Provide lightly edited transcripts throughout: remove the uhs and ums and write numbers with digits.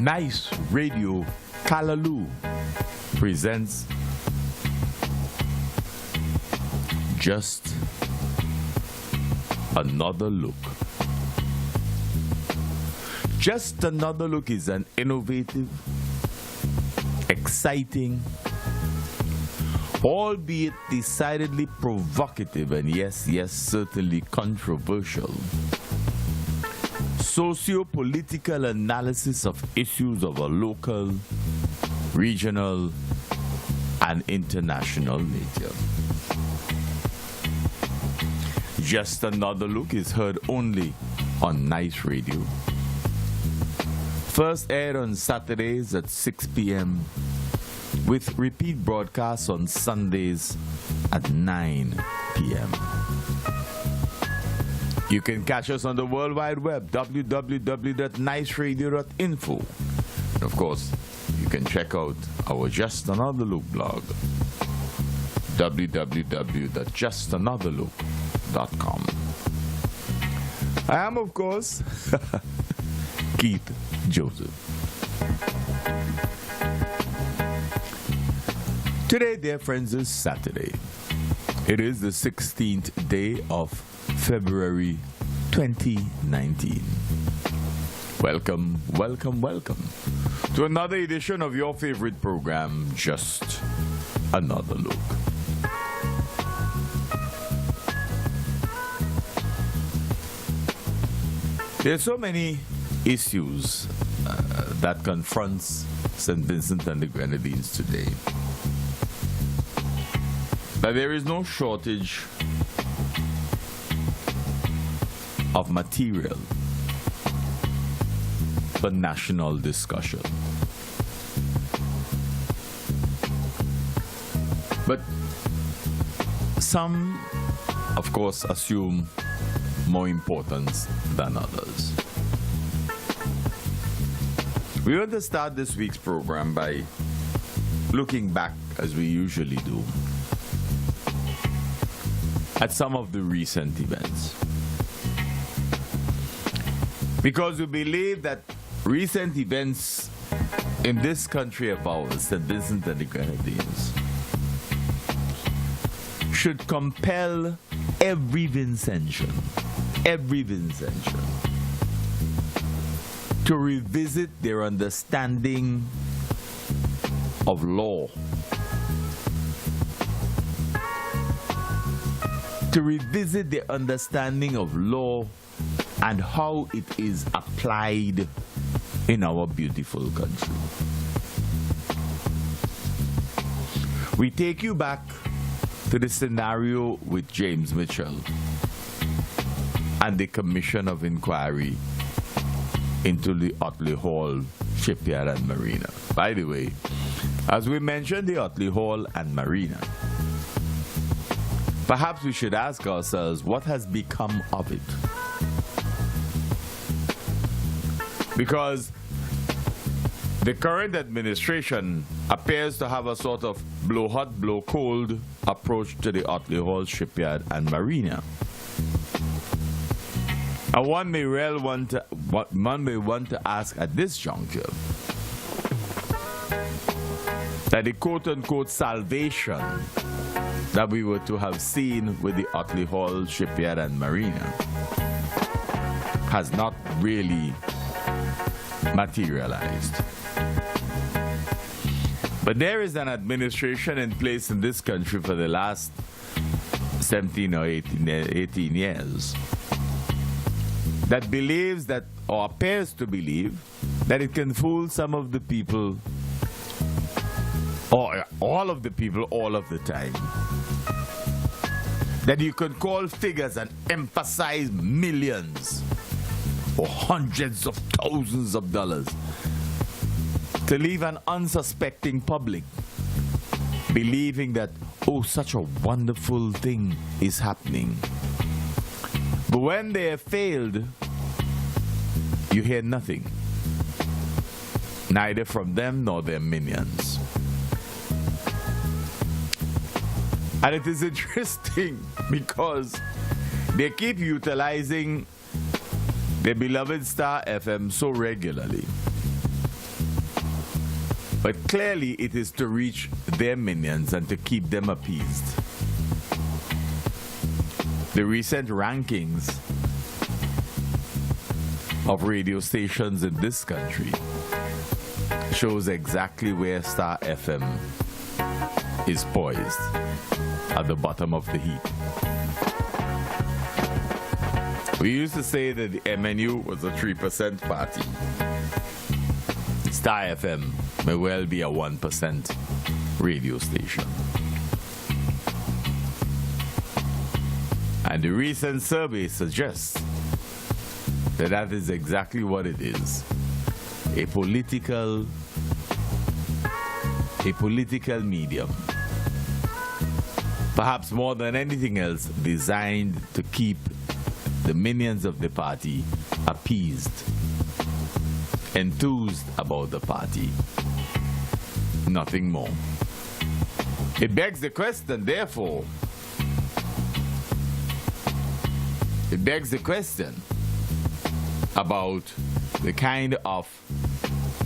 Nice Radio Callaloo presents Just Another Look. Just Another Look is an innovative, exciting, albeit decidedly provocative and yes, certainly controversial socio-political analysis of issues of a local, regional, and international nature. Just Another Look is heard only on Nice Radio. First aired on Saturdays at 6 p.m. with repeat broadcasts on Sundays at 9 p.m. You can catch us on the World Wide Web, www.niceradio.info. And of course, you can check out our Just Another Look blog, www.justanotherlook.com. I am, of course, Keith Joseph. Today, dear friends, is Saturday. It is the 16th day of February 2019. Welcome to another edition of your favorite program, Just Another Look. There are so many issues that confronts St. Vincent and the Grenadines today, but there is no shortage of material for national discussion. But some, of course, assume more importance than others. We want to start this week's program by looking back, as we usually do, at some of the recent events. Because we believe that recent events in this country of ours, St. Vincent and the Grenadines, should compel every Vincentian to revisit their understanding of law, and how it is applied in our beautiful country. We take you back to the scenario with James Mitchell and the Commission of Inquiry into the Otley Hall Shipyard and Marina. By the way, as we mentioned the Otley Hall and Marina, perhaps we should ask ourselves what has become of it. Because the current administration appears to have a sort of blow hot, blow cold approach to the Otley Hall Shipyard and Marina. And one may want to ask at this juncture that the quote-unquote salvation that we were to have seen with the Otley Hall Shipyard and Marina has not really materialized. But there is an administration in place in this country for the last 17 or 18 years that believes that, or appears to believe, that it can fool some of the people, or all of the people, all of the time. That you can call figures and emphasize millions or hundreds of thousands of dollars to leave an unsuspecting public believing that, oh, such a wonderful thing is happening. But when they have failed, you hear nothing, neither from them nor their minions. And it is interesting because they keep utilizing their beloved Star FM so regularly But clearly it is to reach their minions and to keep them appeased. The recent rankings of radio stations in this country shows exactly where Star FM is poised, at the bottom of the heap. We used to say that the MNU was a 3% party. Star FM may well be a 1% radio station. And the recent survey suggests that that is exactly what it is. A political medium. Perhaps more than anything else, designed to keep the minions of the party appeased, enthused about the party. Nothing more. It begs the question, therefore, about the kind of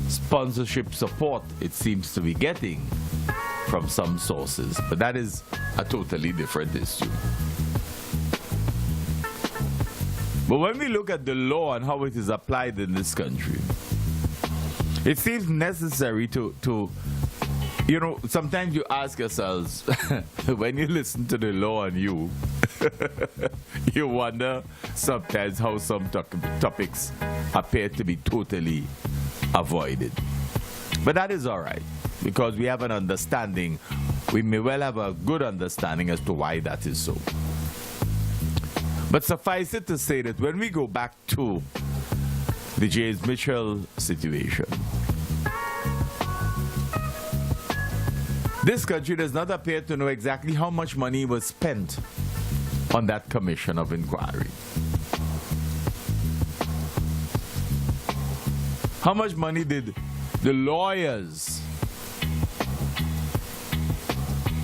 sponsorship support it seems to be getting from some sources. But that is a totally different issue. But when we look at the law and how it is applied in this country, it seems necessary to you know, sometimes you ask yourselves, when you listen to the law and you wonder sometimes how some topics appear to be totally avoided. But that is all right, because we have an understanding. We may well have a good understanding as to why that is so. But suffice it to say that when we go back to the James Mitchell situation, this country does not appear to know exactly how much money was spent on that commission of inquiry. How much money did the lawyers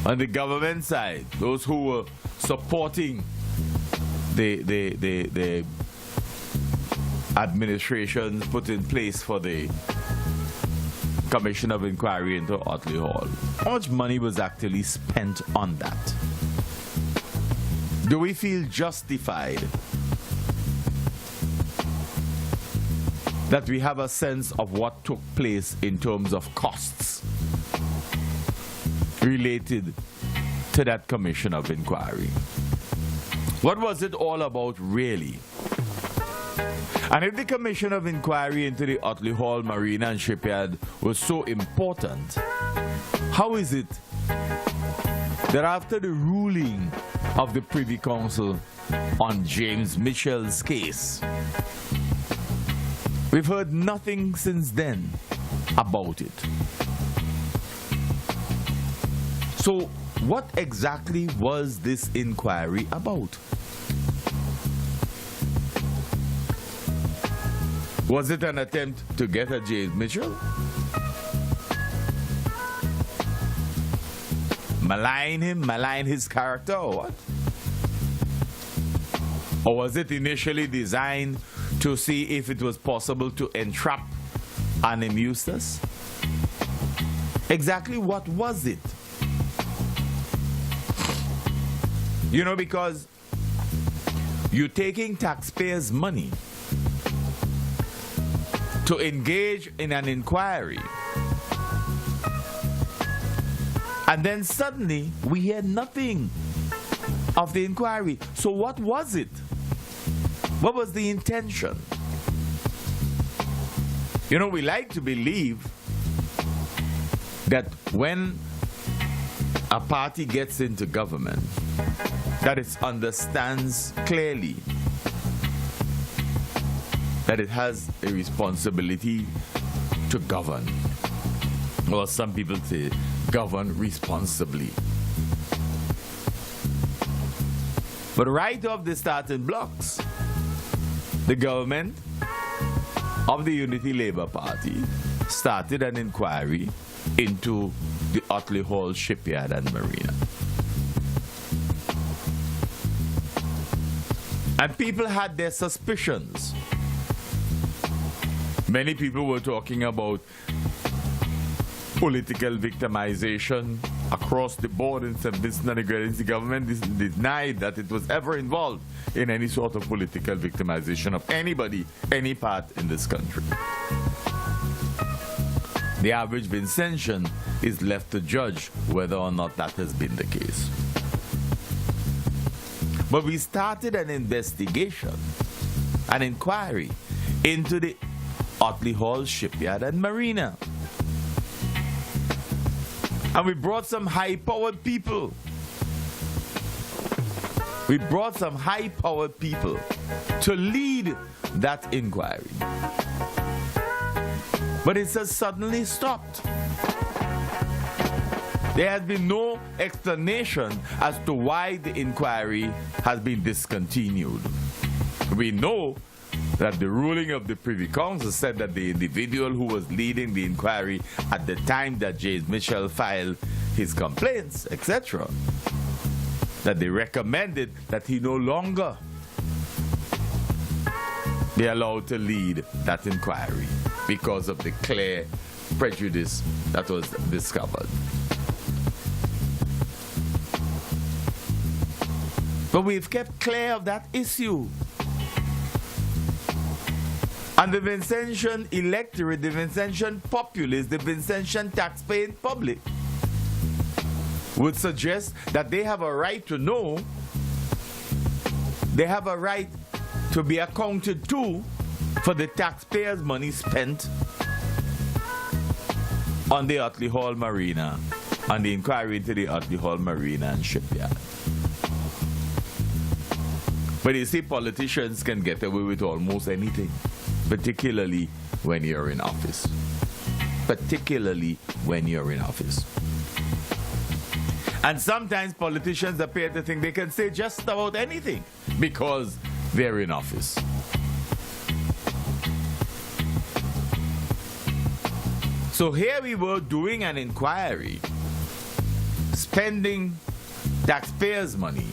on the government side, those who were supporting the administrations put in place for the Commission of Inquiry into Otley Hall, how much money was actually spent on that? Do we feel justified that we have a sense of what took place in terms of costs related to that Commission of Inquiry? What was it all about, really? And if the Commission of Inquiry into the Otley Hall Marina and Shipyard was so important, how is it that after the ruling of the Privy Council on James Mitchell's case, we've heard nothing since then about it? So, what exactly was this inquiry about? Was it an attempt to get at James Mitchell? Malign him, malign his character, or what? Or was it initially designed to see if it was possible to entrap Annim Eustace? Exactly what was it? You know, because you're taking taxpayers' money to engage in an inquiry, and then suddenly we hear nothing of the inquiry. So what was it? What was the intention? You know, we like to believe that when a party gets into government, that it understands clearly that it has a responsibility to govern. Or some people say, govern responsibly. But right off the starting blocks, the government of the Unity Labour Party started an inquiry into the Otley Hall Shipyard and Marina. And people had their suspicions. Many people were talking about political victimization across the board in St. Vincent and the Grenadines. The government denied that it was ever involved in any sort of political victimization of anybody, any part in this country. The average Vincentian is left to judge whether or not that has been the case. But we started an investigation, an inquiry into the Otley Hall Shipyard and Marina. And we brought some high-powered people. We brought some high-powered people to lead that inquiry. But it has suddenly stopped. There has been no explanation as to why the inquiry has been discontinued. We know that the ruling of the Privy Council said that the individual who was leading the inquiry at the time that James Mitchell filed his complaints, etc., that they recommended that he no longer be allowed to lead that inquiry because of the clear prejudice that was discovered. But we've kept clear of that issue. And the Vincentian electorate, the Vincentian populace, the Vincentian taxpaying public would suggest that they have a right to know, they have a right to be accounted to for the taxpayers' money spent on the Otley Hall Marina, on the inquiry into the Otley Hall Marina and Shipyard. But you see, politicians can get away with almost anything, particularly when you're in office. Particularly when you're in office. And sometimes politicians appear to think they can say just about anything because they're in office. So here we were doing an inquiry, spending taxpayers' money,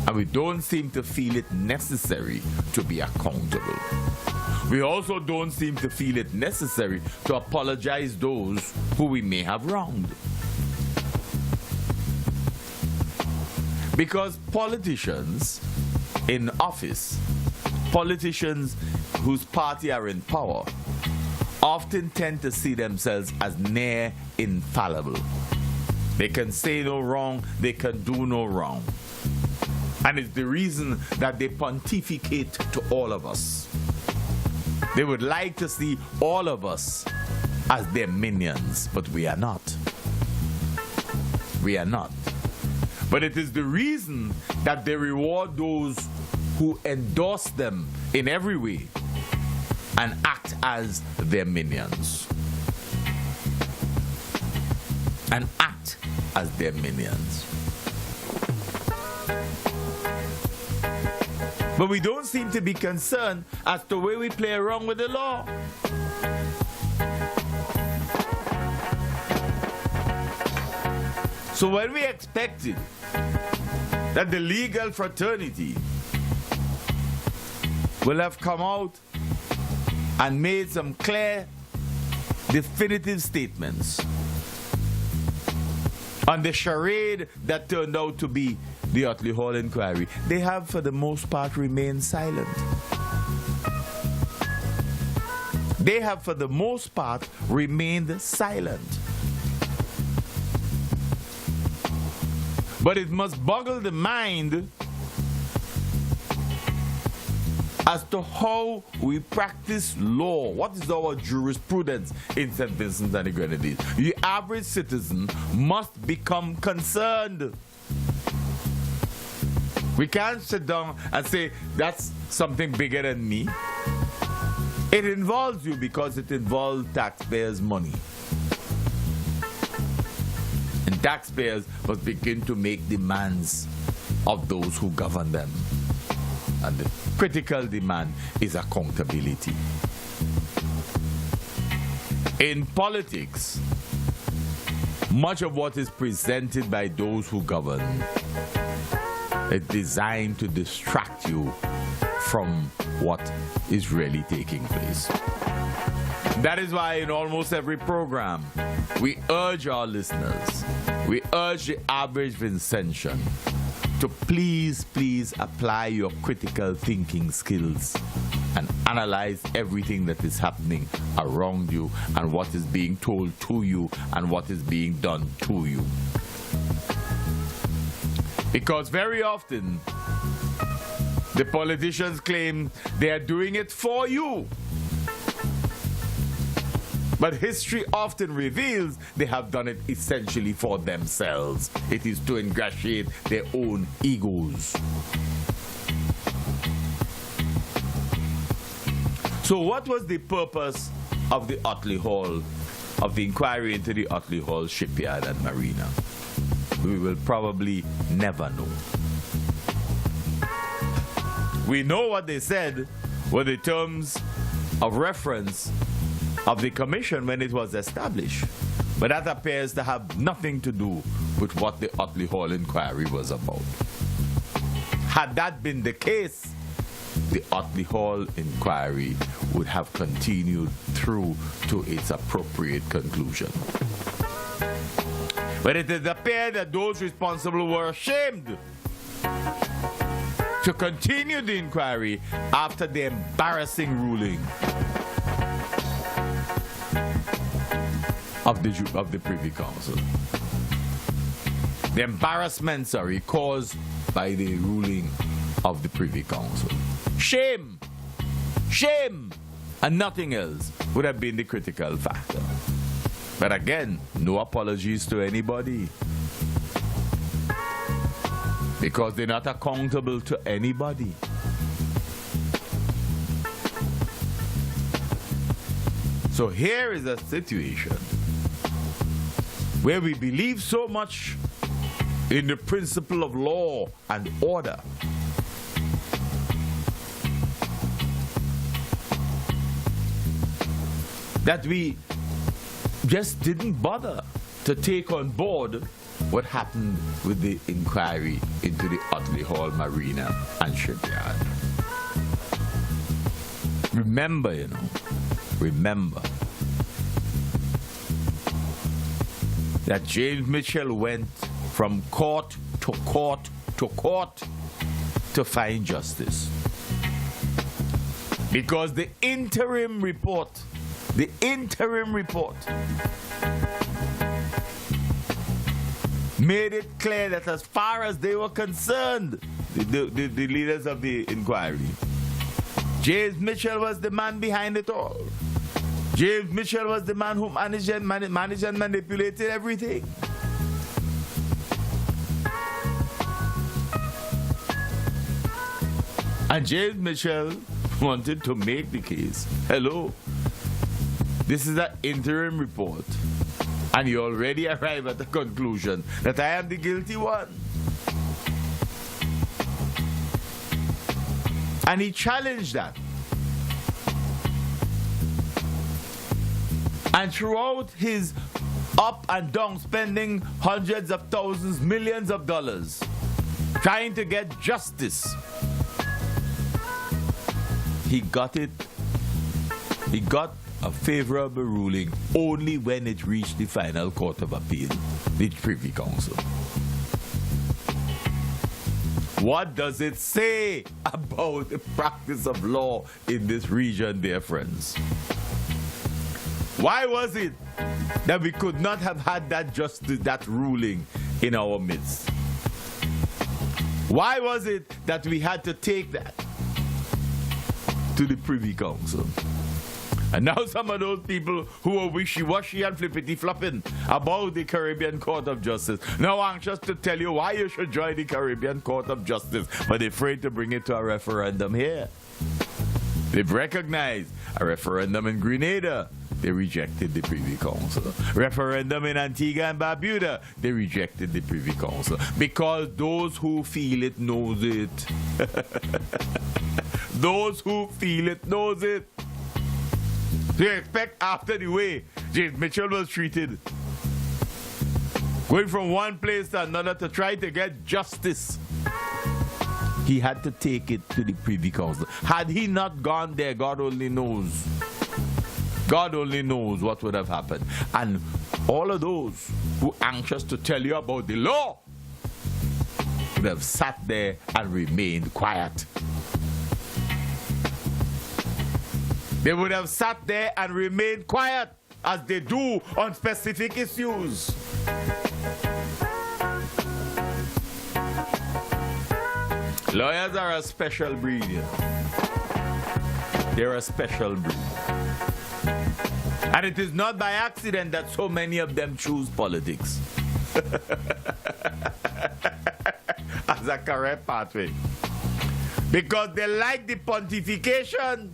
and we don't seem to feel it necessary to be accountable. We also don't seem to feel it necessary to apologize those who we may have wronged. Because politicians in office, politicians whose party are in power, often tend to see themselves as near infallible. They can say no wrong, they can do no wrong. And it's the reason that they pontificate to all of us. They would like to see all of us as their minions, but we are not. We are not. But it is the reason that they reward those who endorse them in every way and act as their minions. And act as their minions. But we don't seem to be concerned as to the way we play around with the law. So when we expected that the legal fraternity will have come out and made some clear, definitive statements on the charade that turned out to be the Otley Hall inquiry, they have for the most part remained silent. They have for the most part remained silent. But it must boggle the mind as to how we practice law. What is our jurisprudence in St. Vincent and the Grenadines? The average citizen must become concerned. We can't sit down and say, that's something bigger than me. It involves you because it involves taxpayers' money. And taxpayers must begin to make demands of those who govern them. And the critical demand is accountability. In politics, much of what is presented by those who govern is designed to distract you from what is really taking place. That is why in almost every program, we urge our listeners, we urge the average Vincentian to please apply your critical thinking skills and analyze everything that is happening around you and what is being told to you and what is being done to you. Because very often, the politicians claim they are doing it for you. But history often reveals they have done it essentially for themselves. It is to ingratiate their own egos. So what was the purpose of the Otley Hall, of the inquiry into the Otley Hall shipyard and marina? We will probably never know. We know what they said were the terms of reference of the commission when it was established. But that appears to have nothing to do with what the Otley Hall inquiry was about. Had that been the case, the Otley Hall inquiry would have continued through to its appropriate conclusion. But it has appeared that those responsible were ashamed to continue the inquiry after the embarrassing ruling of the Privy Council. The embarrassment, caused by the ruling of the Privy Council. Shame! Shame! And nothing else would have been the critical factor. But again, no apologies to anybody. Because they're not accountable to anybody. So here is a situation where we believe so much in the principle of law and order that we just didn't bother to take on board what happened with the inquiry into the Otley Hall Marina and Shipyard. Remember, remember that James Mitchell went from court to court to court to find justice. Because the interim report made it clear that as far as they were concerned, the leaders of the inquiry, James Mitchell was the man behind it all. James Mitchell was the man who managed and manipulated everything. And James Mitchell wanted to make the case. Hello, this is an interim report. And you already arrive at the conclusion that I am the guilty one. And he challenged that. And throughout his up and down spending hundreds of thousands, millions of dollars, trying to get justice, he got it. He got a favorable ruling only when it reached the final court of appeal, the Privy Council. What does it say about the practice of law in this region, dear friends? Why was it that we could not have had that justice, that ruling in our midst? Why was it that we had to take that to the Privy Council? And now some of those people who are wishy-washy and flippity-flopping about the Caribbean Court of Justice now anxious to tell you why you should join the Caribbean Court of Justice, but they're afraid to bring it to a referendum here. They've recognized a referendum in Grenada. They rejected the Privy Council. Referendum in Antigua and Barbuda. They rejected the Privy Council. Because those who feel it knows it. Those who feel it knows it. So you expect after the way James Mitchell was treated, going from one place to another to try to get justice, he had to take it to the Privy Council. Had he not gone there, God only knows God only knows what would have happened. And all of those who are anxious to tell you about the law would have sat there and remained quiet. They would have sat there and remained quiet, as they do on specific issues. Lawyers are a special breed. You know. They're a special breed. And it is not by accident that so many of them choose politics as a career pathway. Because they like the pontification.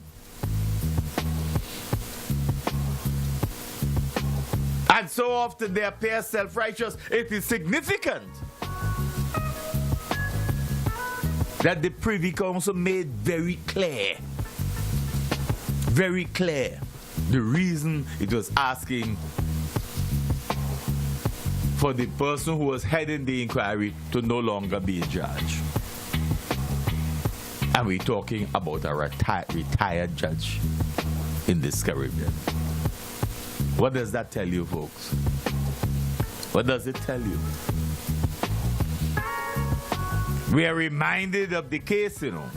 And so often they appear self-righteous. It is significant that the Privy Council made very clear the reason it was asking for the person who was heading the inquiry to no longer be in charge. And we're talking about a retired judge in this Caribbean. What does that tell you, folks? What does it tell you? We are reminded of the case, you know.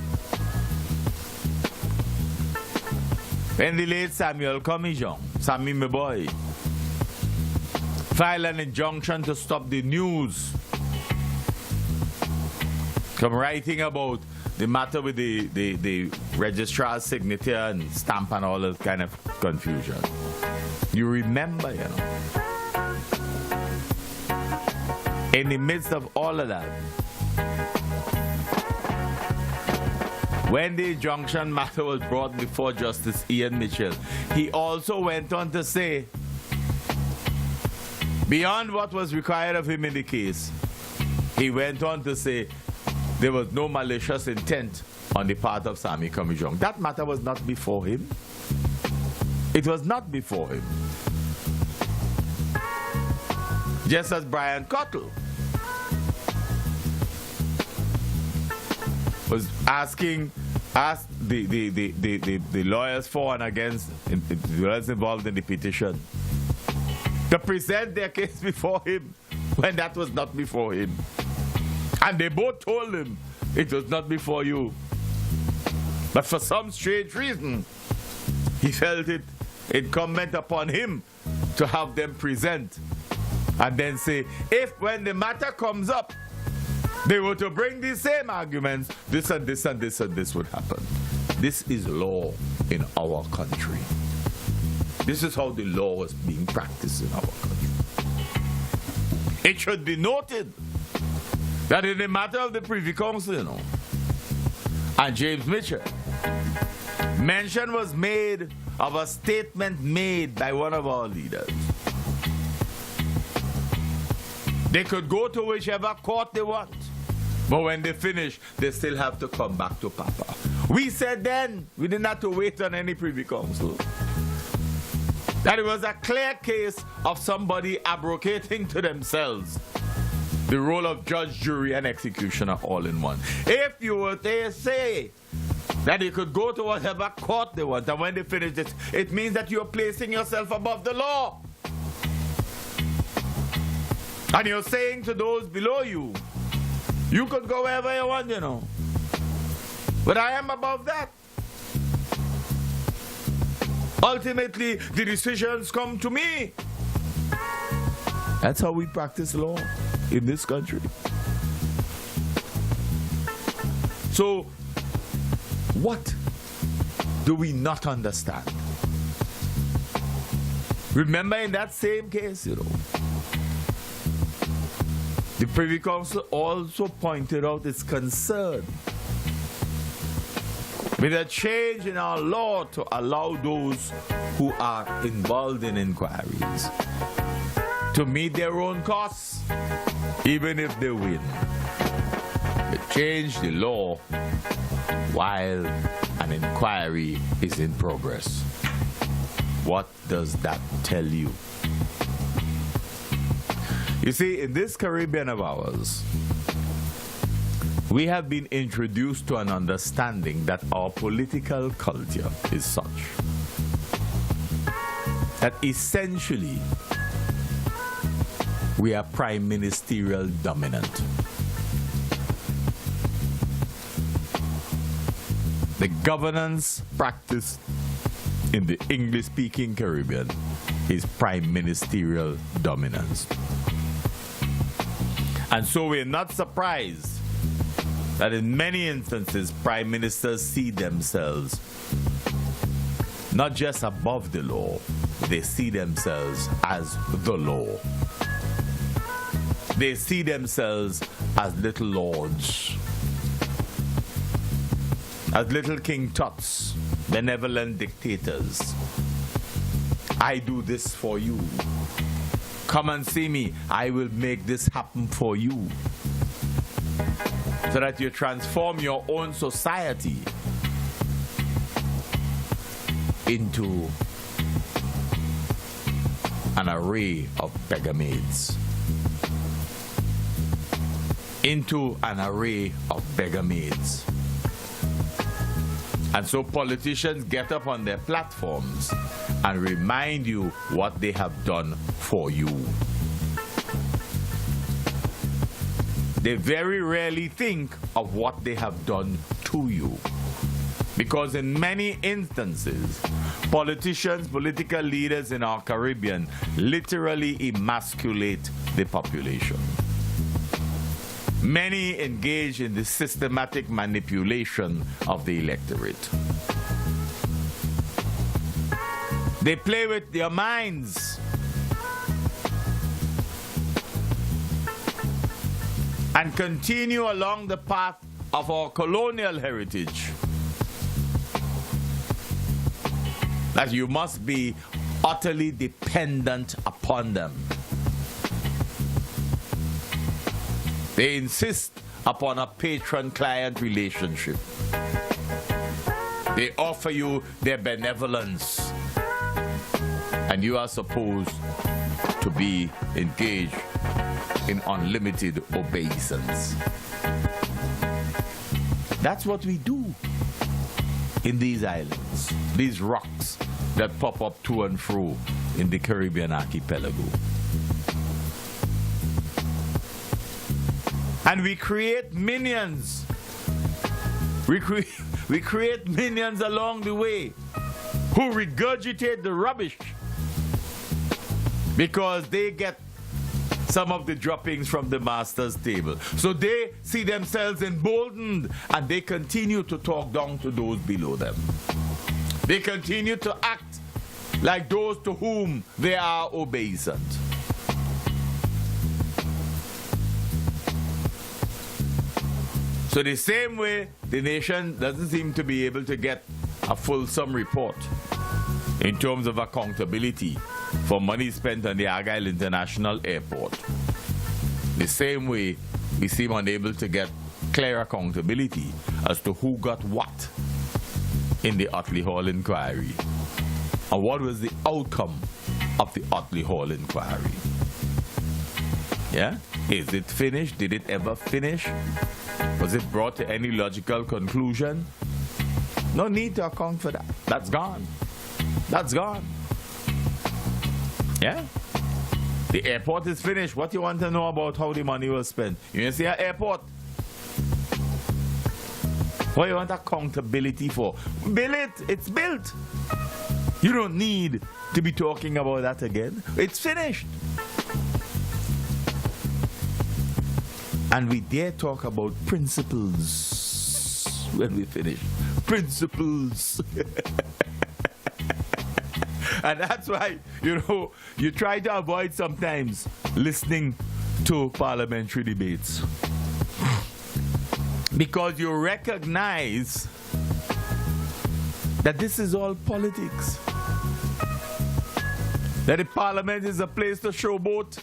When the late Samuel Commission, Sammy my boy, filed an injunction to stop the news from writing about the matter with the registrar's signature and stamp and all that kind of confusion. You remember, you know. In the midst of all of that, when the injunction matter was brought before Justice Ian Mitchell, he also went on to say, beyond what was required of him in the case, he went on to say there was no malicious intent on the part of Sammy Commission. That matter was not before him. It was not before him. Just as Brian Cottle was asked the lawyers for and against, the lawyers involved in the petition, to present their case before him when that was not before him. And they both told him it was not before you. But for some strange reason, he felt it incumbent upon him to have them present and then say, if when the matter comes up, they were to bring these same arguments, this and this and this and this would happen. This is law in our country. This is how the law is being practiced in our country. It should be noted that in the matter of the Privy Council, you know, and James Mitchell, mention was made of a statement made by one of our leaders. They could go to whichever court they want, but when they finish, they still have to come back to Papa. We said then, we didn't have to wait on any Privy Council, that it was a clear case of somebody abrogating to themselves the role of judge, jury, and executioner all in one. If you were to say that you could go to whatever court they want, and when they finish this, it means that you're placing yourself above the law. And you're saying to those below you, you could go wherever you want, you know. But I am above that. Ultimately, the decisions come to me. That's how we practice law in this country. So, what do we not understand? Remember in that same case, you know, the Privy Council also pointed out its concern with a change in our law to allow those who are involved in inquiries to meet their own costs, even if they win. They change the law while an inquiry is in progress. What does that tell you? You see, in this Caribbean of ours, we have been introduced to an understanding that our political culture is such that essentially we are prime ministerial dominant. The governance practiced in the English-speaking Caribbean is prime ministerial dominance. And so we're not surprised that in many instances, prime ministers see themselves not just above the law, they see themselves as the law. They see themselves as little lords, as little King Tuts, benevolent dictators. I do this for you. Come and see me. I will make this happen for you. So that you transform your own society into an array of beggar maids. Into an array of beggar maids. And so politicians get up on their platforms and remind you what they have done for you. They very rarely think of what they have done to you. Because in many instances, politicians, political leaders in our Caribbean literally emasculate the population. Many engage in the systematic manipulation of the electorate. They play with their minds. And continue along the path of our colonial heritage. That you must be utterly dependent upon them. They insist upon a patron-client relationship. They offer you their benevolence. And you are supposed to be engaged in unlimited obeisance. That's what we do in these islands, these rocks that pop up to and fro in the Caribbean archipelago. And we create minions. We create minions along the way who regurgitate the rubbish because they get some of the droppings from the master's table. So they see themselves emboldened and they continue to talk down to those below them. They continue to act like those to whom they are obeisant. So the same way the nation doesn't seem to be able to get a fulsome report in terms of accountability for money spent on the Argyle International Airport. The same way we seem unable to get clear accountability as to who got what in the Otley Hall inquiry. And what was the outcome of the Otley Hall inquiry? Yeah? Is it finished? Did it ever finish? Was it brought to any logical conclusion? No need to account for that. That's gone. That's gone. Yeah? The airport is finished. What you want to know about how the money was spent? You see an airport. What you want accountability for? Build it. It's built. You don't need to be talking about that again. It's finished. And we dare talk about principles when we finish. Principles. And that's why, you try to avoid sometimes listening to parliamentary debates. Because you recognize that this is all politics. That the parliament is a place to showboat.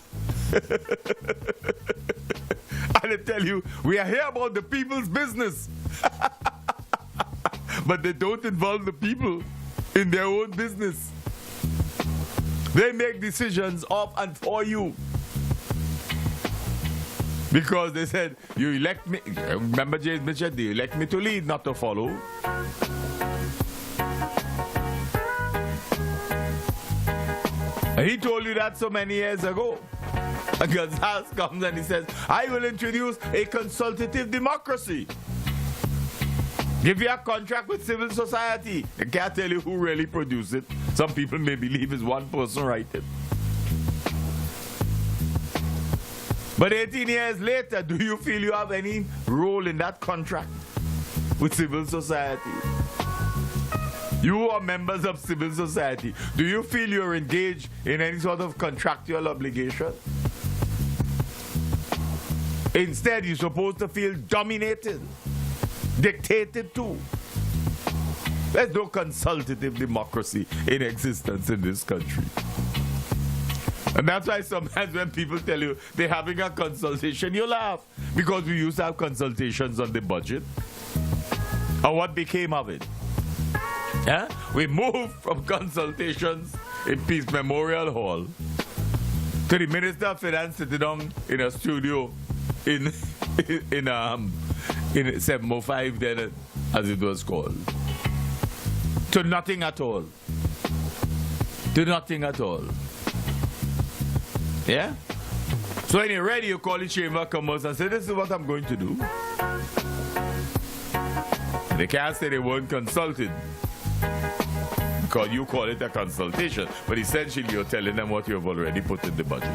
And I tell you, we are here about the people's business. But they don't involve the people in their own business. They make decisions of and for you. Because they said, you elect me. Remember James Mitchell, they elect me to lead, not to follow. And he told you that so many years ago. And Gonzalez comes and he says, I will introduce a consultative democracy. Give you a contract with civil society. I can't tell you who really produced it. Some people may believe it's one person writing. But 18 years later, do you feel you have any role in that contract with civil society? You are members of civil society. Do you feel you're engaged in any sort of contractual obligation? Instead, you're supposed to feel dominated, dictated to. There's no consultative democracy in existence in this country. And that's why sometimes when people tell you they're having a consultation, you laugh. Because we used to have consultations on the budget. And what became of it? Yeah? We moved from consultations in Peace Memorial Hall to the Minister of Finance sitting down in a studio in 705 then, as it was called. To nothing at all. To nothing at all. Yeah? So when you're ready, you call the Chamber of Commerce and say, this is what I'm going to do. They can't say they weren't consulted, because you call it a consultation, but essentially you're telling them what you have already put in the budget.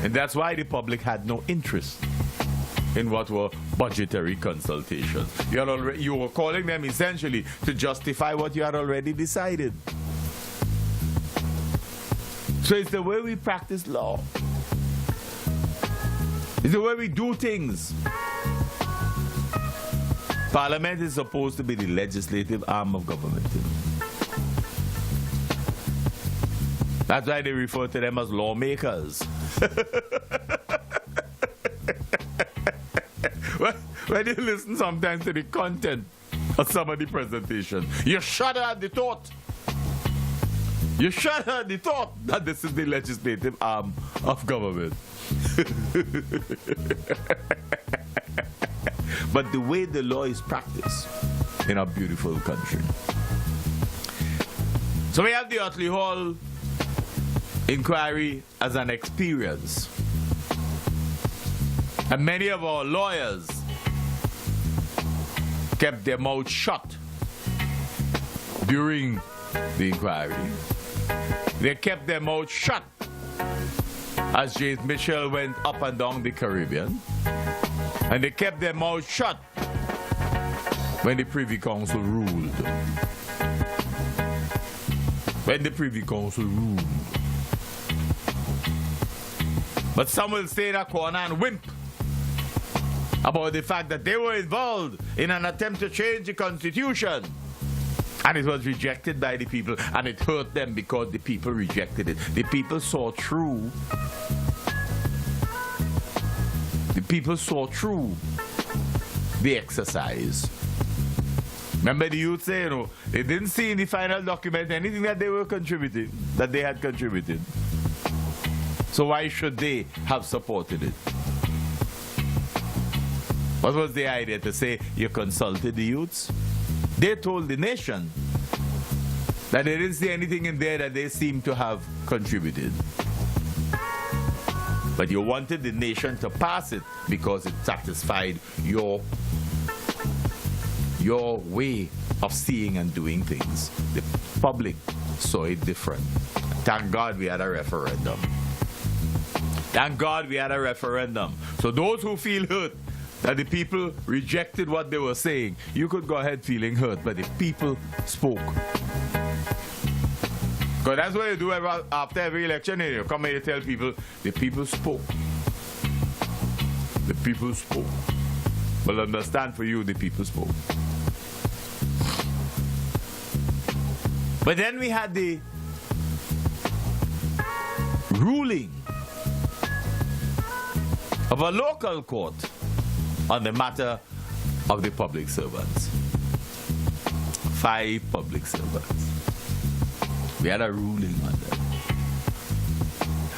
And that's why the public had no interest in what were budgetary consultations. You were calling them essentially to justify what you had already decided. So it's the way we practice law. It's the way we do things. Parliament is supposed to be the legislative arm of government. That's why they refer to them as lawmakers. When you listen sometimes to the content of some of the presentations, you shudder at the thought. You shudder at the thought that this is the legislative arm of government. But the way the law is practiced in our beautiful country. So we have the Otley Hall inquiry as an experience. And many of our lawyers kept their mouth shut during the inquiry. They kept their mouth shut as James Mitchell went up and down the Caribbean. And they kept their mouth shut when the Privy Council ruled. When the Privy Council ruled. But some will stay in a corner and wimp about the fact that they were involved in an attempt to change the Constitution. And it was rejected by the people, and it hurt them because the people rejected it. The people saw through. The people saw through the exercise. Remember the youth say, they didn't see in the final document anything that they were contributing, that they had contributed. So why should they have supported it? What was the idea? To say you consulted the youths? They told the nation that they didn't see anything in there that they seemed to have contributed. But you wanted the nation to pass it because it satisfied your way of seeing and doing things. The public saw it different. Thank God we had a referendum. Thank God we had a referendum. So those who feel hurt that the people rejected what they were saying, you could go ahead feeling hurt, but the people spoke. Because that's what you do after every election. You come and you tell people, the people spoke. The people spoke. Well, understand, for you, the people spoke. But then we had the ruling of a local court on the matter of the public servants. 5 public servants. We had a ruling on that.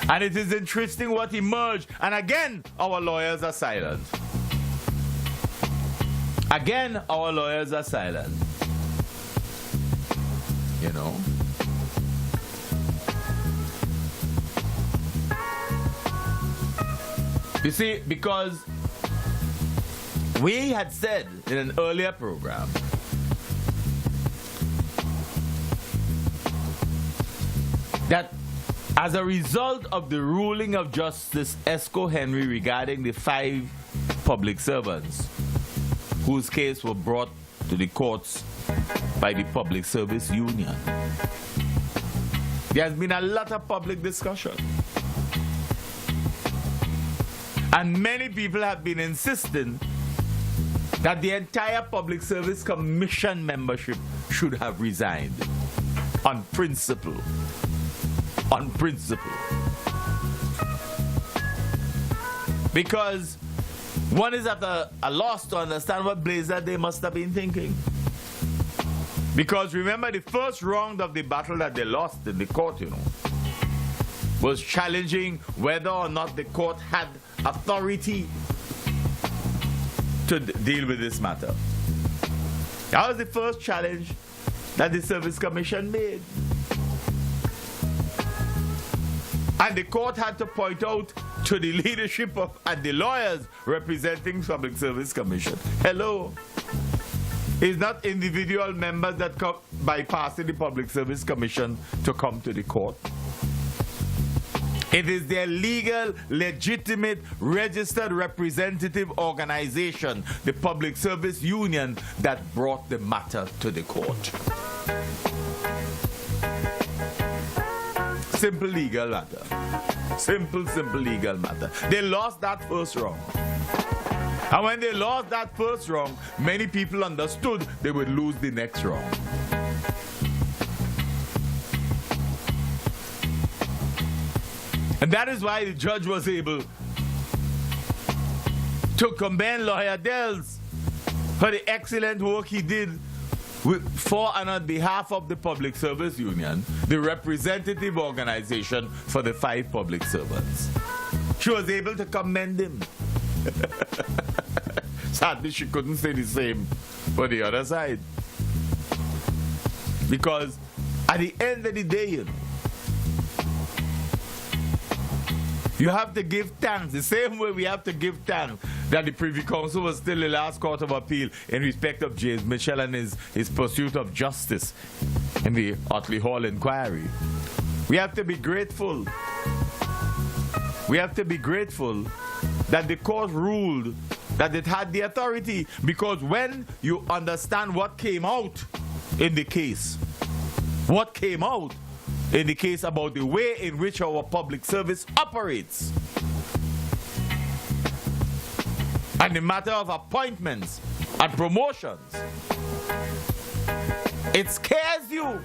And it is interesting what emerged. And again, our lawyers are silent. Again, our lawyers are silent. You know? You see, because we had said in an earlier program that as a result of the ruling of Justice Esco Henry regarding the 5 public servants whose case were brought to the courts by the Public Service Union, there has been a lot of public discussion. And many people have been insisting that the entire Public Service Commission membership should have resigned on principle. On principle. Because one is at a loss to understand what blazer they must have been thinking. Because remember, the first round of the battle that they lost in the court, was challenging whether or not the court had authority to deal with this matter. That was the first challenge that the Service Commission made. And the court had to point out to the leadership of and the lawyers representing Public Service Commission, hello, it's not individual members that come bypassing the Public Service Commission to come to the court. It is their legal, legitimate, registered representative organization, the Public Service Union, that brought the matter to the court. Simple legal matter. Simple legal matter. They lost that first round. And when they lost that first round, many people understood they would lose the next round. And that is why the judge was able to commend Lawyer Dells for the excellent work he did for and on behalf of the Public Service Union, the representative organization for the 5 public servants. She was able to commend him. Sadly, she couldn't say the same for the other side. Because at the end of the day, you have to give thanks the same way we have to give thanks that the Privy Council was still the last court of appeal in respect of James Mitchell and his pursuit of justice in the Otley Hall inquiry. We have to be grateful. We have to be grateful that the court ruled that it had the authority, because when you understand what came out in the case, what came out in the case about the way in which our public service operates, and the matter of appointments and promotions, it scares you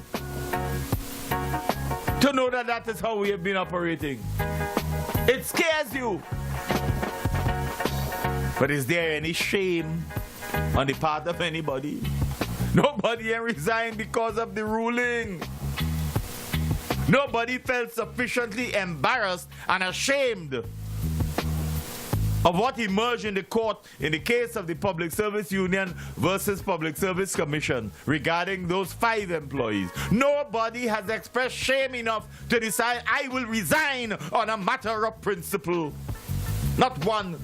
to know that that is how we have been operating. It scares you. But is there any shame on the part of anybody? Nobody resigned because of the ruling. Nobody felt sufficiently embarrassed and ashamed of what emerged in the court in the case of the Public Service Union versus Public Service Commission regarding those 5 employees. Nobody has expressed shame enough to decide, I will resign on a matter of principle. Not one.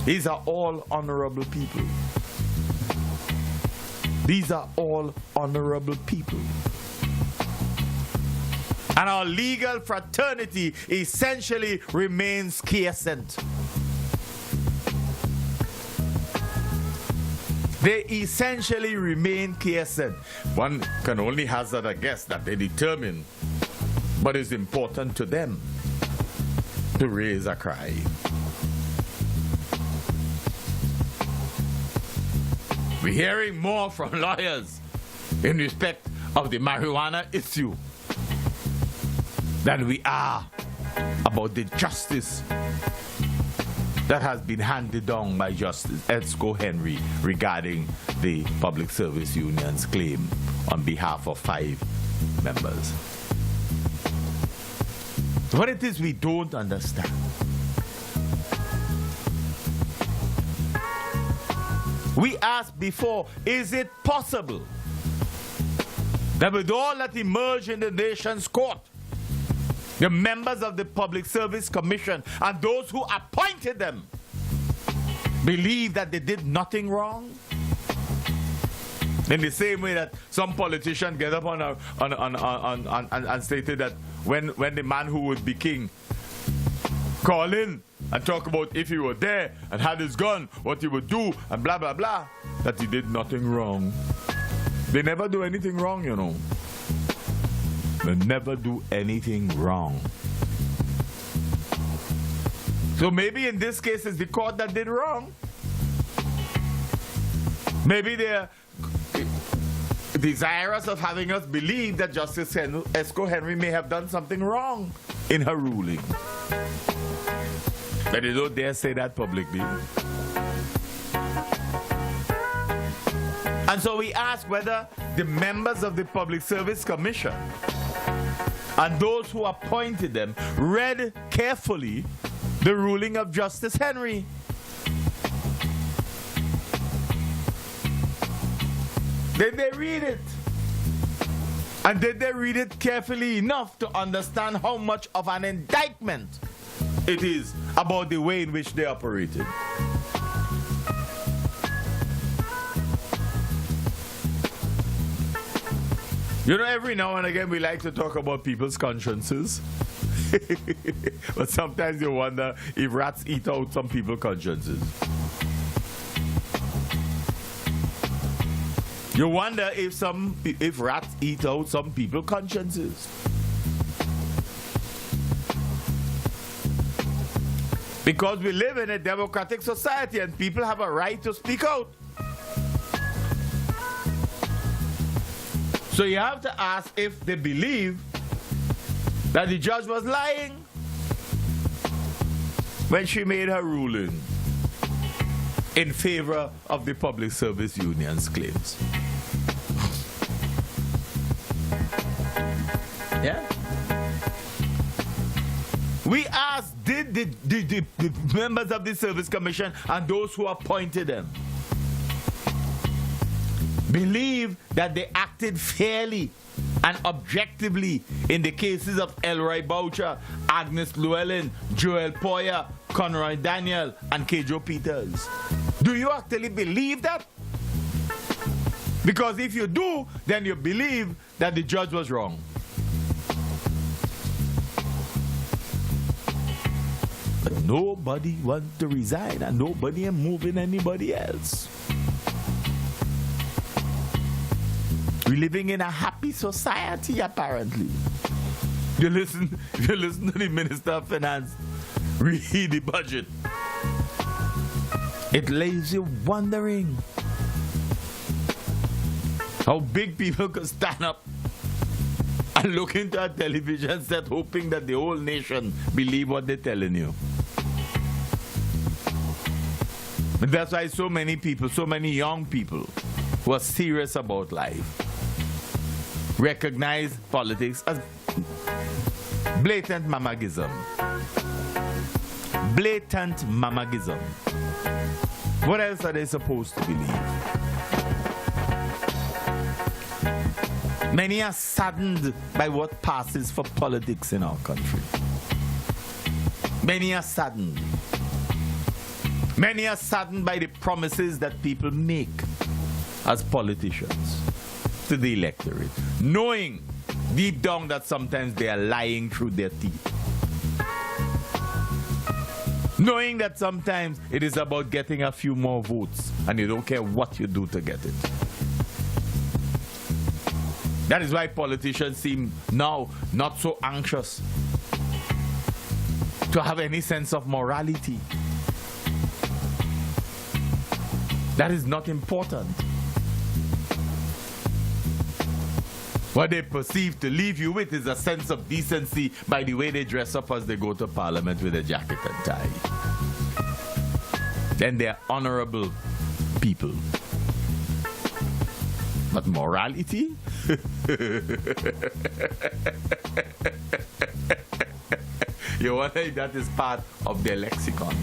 These are all honorable people. These are all honorable people. And our legal fraternity essentially remains quiescent. They essentially remain quiescent. One can only hazard a guess that they determine what is important to them to raise a cry. We're hearing more from lawyers in respect of the marijuana issue than we are about the justice that has been handed down by Justice Esco Henry regarding the Public Service Union's claim on behalf of 5 members. What it is we don't understand. We asked before, is it possible that with all that emerged in the nation's court, the members of the Public Service Commission and those who appointed them believe that they did nothing wrong? In the same way that some politician get up and stated that when the man who would be king call in and talk about if he were there and had his gun, what he would do, and blah, blah, blah, that he did nothing wrong. They never do anything wrong, you know. They never do anything wrong. So maybe in this case it's the court that did wrong. Maybe they're desirous of having us believe that Justice Esco Henry may have done something wrong in her ruling. But they don't dare say that publicly. And so we ask whether the members of the Public Service Commission and those who appointed them read carefully the ruling of Justice Henry. Did they read it? And did they read it carefully enough to understand how much of an indictment it is about the way in which they operated? You know, every now and again we like to talk about people's consciences. But sometimes you wonder if rats eat out some people's consciences. You wonder if rats eat out some people's consciences. Because we live in a democratic society and people have a right to speak out. So you have to ask if they believe that the judge was lying when she made her ruling in favor of the Public Service Union's claims. Yeah? We asked, did the members of the Service Commission and those who appointed them believe that they acted fairly and objectively in the cases of Elroy Boucher, Agnes Llewellyn, Joel Poyer, Conroy Daniel, and Kejo Peters? Do you actually believe that? Because if you do, then you believe that the judge was wrong. But nobody wants to resign and nobody is moving anybody else. We're living in a happy society, apparently. You listen to the Minister of Finance read the budget. It leaves you wondering how big people could stand up and look into a television set hoping that the whole nation believe what they're telling you. And that's why so many people, so many young people who are serious about life recognize politics as blatant mamagism. Blatant mamagism. What else are they supposed to believe? Many are saddened by what passes for politics in our country. Many are saddened. Many are saddened by the promises that people make as politicians to the electorate, knowing deep down that sometimes they are lying through their teeth. Knowing that sometimes it is about getting a few more votes and you don't care what you do to get it. That is why politicians seem now not so anxious to have any sense of morality. That is not important. What they perceive to leave you with is a sense of decency by the way they dress up as they go to Parliament with a jacket and tie. Then they're honorable people. But morality? You wonder if that is part of their lexicon.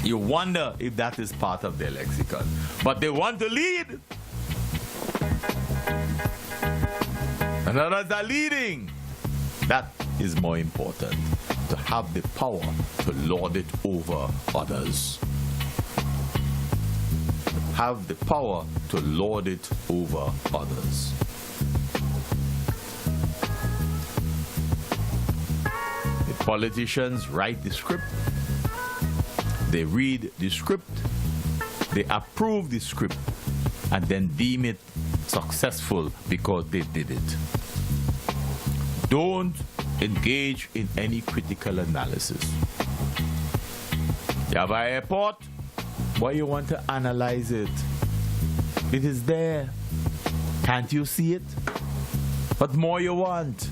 You wonder if that is part of their lexicon. But they want to lead. And others are leading. That is more important, to have the power to lord it over others. Have the power to lord it over others. The politicians write the script, they read the script, they approve the script, and then deem it successful because they did it. Don't engage in any critical analysis. You have an airport, why you want to analyze it? It is there. Can't you see it? What more you want?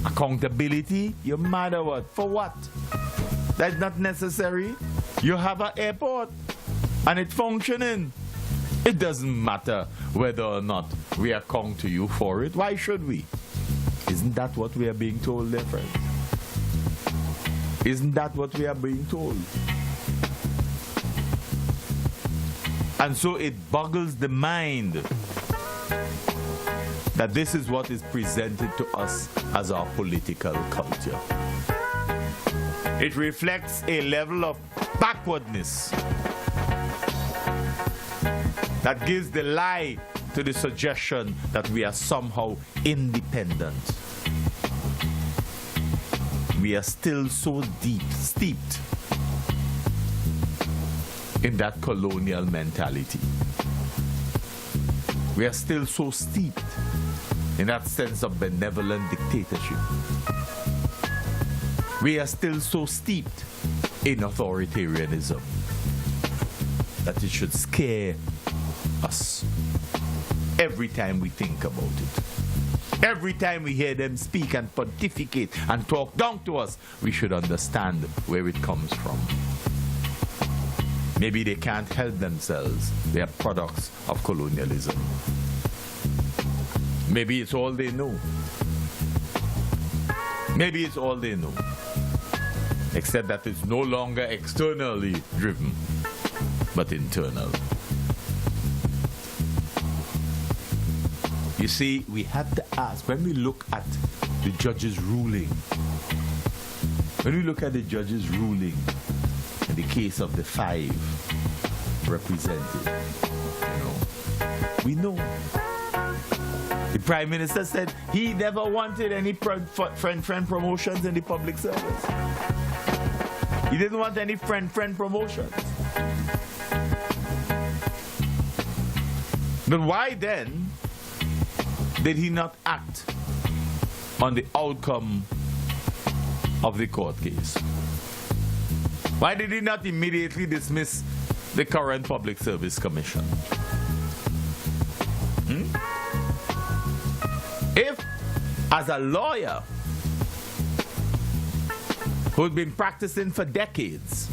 Accountability? You mad or what? For what? That's not necessary. You have an airport and it's functioning. It doesn't matter whether or not we account to you for it. Why should we? Isn't that what we are being told, dear friends? Isn't that what we are being told? And so it boggles the mind that this is what is presented to us as our political culture. It reflects a level of backwardness that gives the lie to the suggestion that we are somehow independent. We are still so steeped in that colonial mentality. We are still so steeped in that sense of benevolent dictatorship. We are still so steeped in authoritarianism that it should scare us every time we think about it. Every time we hear them speak and pontificate and talk down to us, we should understand where it comes from. Maybe they can't help themselves. They are products of colonialism. Maybe it's all they know. Maybe it's all they know. Except that it's no longer externally driven, but internal. You see, we have to ask, when we look at the judge's ruling, in the case of the 5 represented, we know. The Prime Minister said he never wanted any friend promotions in the public service. He didn't want any friend promotions. But why then did he not act on the outcome of the court case? Why did he not immediately dismiss the current Public Service Commission? If, as a lawyer who'd been practicing for decades,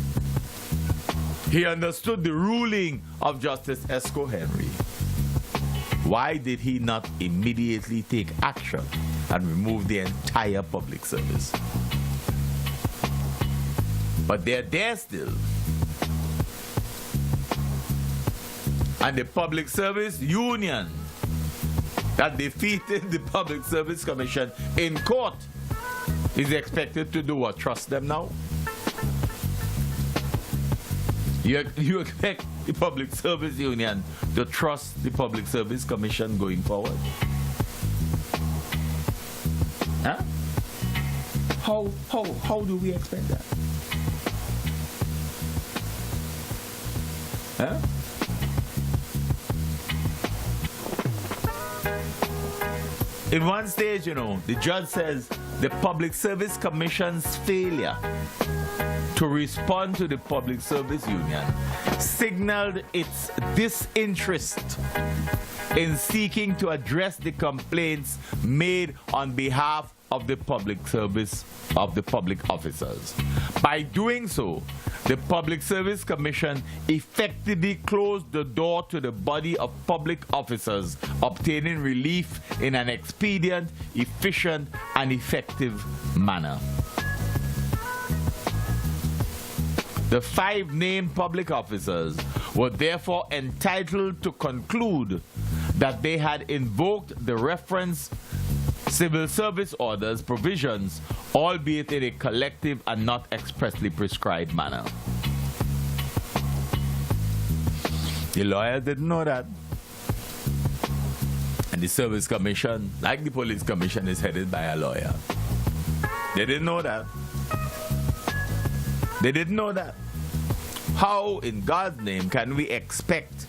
he understood the ruling of Justice Esco Henry, why did he not immediately take action and remove the entire public service? But they're there still. And the Public Service Union that defeated the Public Service Commission in court is expected to do what? Trust them now? You expect the Public Service Union to trust the Public Service Commission going forward? Huh? How do we expect that? Huh? In one stage, the judge says the Public Service Commission's failure to respond to the Public Service Union signaled its disinterest in seeking to address the complaints made on behalf of the public service of the public officers. By doing so, the Public Service Commission effectively closed the door to the body of public officers obtaining relief in an expedient, efficient, and effective manner. The 5 named public officers were therefore entitled to conclude that they had invoked the reference civil service orders provisions, albeit in a collective and not expressly prescribed manner. The lawyer didn't know that. And the Service Commission, like the Police Commission, is headed by a lawyer. They didn't know that. They didn't know that. How, in God's name, can we expect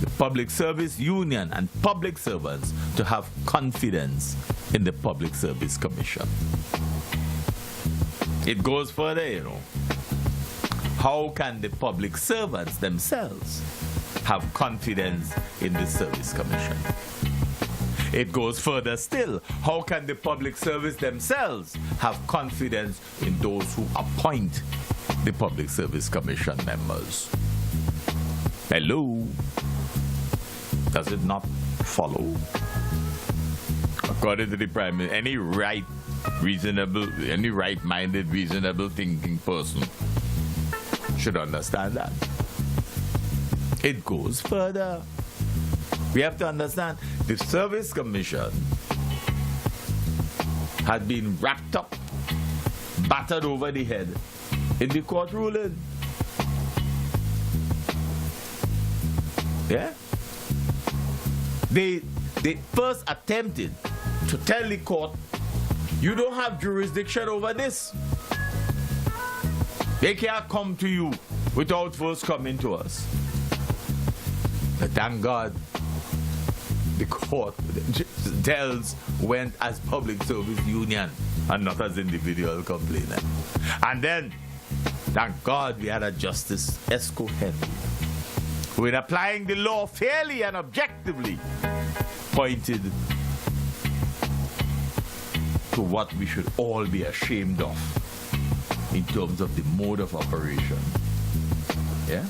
the Public Service Union and public servants to have confidence in the Public Service Commission? It goes further, you know. How can the public servants themselves have confidence in the Service Commission? It goes further still. How can the public service themselves have confidence in those who appoint the Public Service Commission members? Hello? Does it not follow? According to the Prime Minister, any right-minded, reasonable thinking person should understand that. It goes further. We have to understand the Service Commission has been wrapped up, battered over the head in the court ruling. Yeah? They first attempted to tell the court, you don't have jurisdiction over this. They can't come to you without first coming to us. But thank God, the court tells went as Public Service Union and not as individual complainant. And then, thank God, we had a Justice Esco Henry, who, in applying the law fairly and objectively, pointed to what we should all be ashamed of in terms of the mode of operation. Yeah?